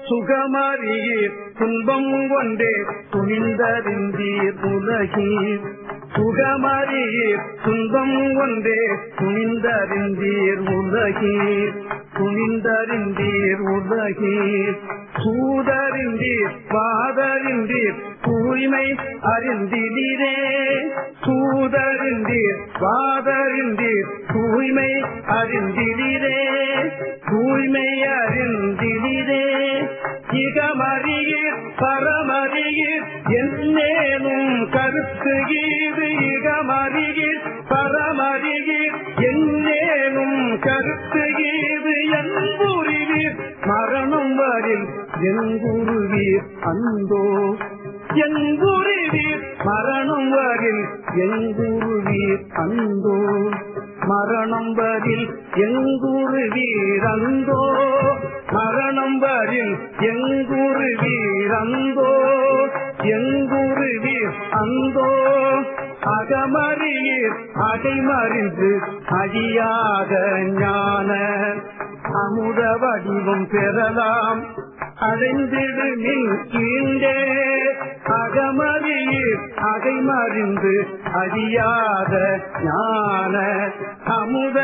சுகமறியீர் துன்பம் கொண்டே துணிந்தறிந்தீர் உலகீர் சுகமறியீர் துன்பம் கொண்டே துணிந்தறிந்தீர் உலகீர் துணிந்தறிந்தீர் உலகீர் சூதறிந்தீர் பாதறிந்தீர் தூய்மை அறிந்திடீரே சூதறிந்தீர் பாதறிந்தீர் தூய்மை அறிந்திடீரே தூய்மை அறிந்திடீரே இகமறியீர் பரமறியீர் என்னேனும் கருத்துகீது இகமறியீர் பரமறியீர் என்னேனும் கருத்துகீது என்புரிவீர் மரணம் வரில் எங்குருவீர் அந்தோ எங்குருவீர் மரணம் வரில் எங்குருவீர் அந்தோ மரணம் வரில் எங்குருவீர் அந்தோ மரணம் வரில் எங்குருவீர் அந்தோ எங்குருவீர் அந்தோ அகமறியீர் அகைமறிந்து அழியாத ஞான அமுத வடிவம் பெறலாம் அடைந்திடுமின் கீண்டே அகமறியீர் அகைமறிந்து அழியாத ஞான அமுத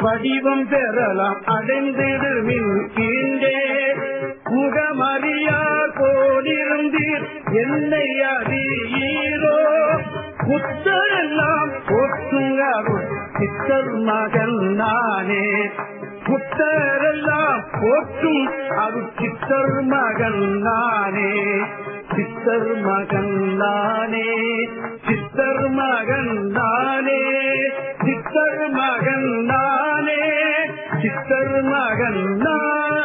வடிவம் பெறலாம் அடைந்திடுமின் கீண்டே முகமறியார் போலிருந்தீர் என்னை அறியீரோ புத்தரெல்லாம் போற்றுங்காரும் சித்தர் மகன் நானே புத்தரெல்லாம் போற்றும் அருள் சித்தர் மகன் நானே சித்தர் மகன் நானே சித்தர் மகன் நானே சித்தர் மகன் நானே சித்தர் மகன் நானே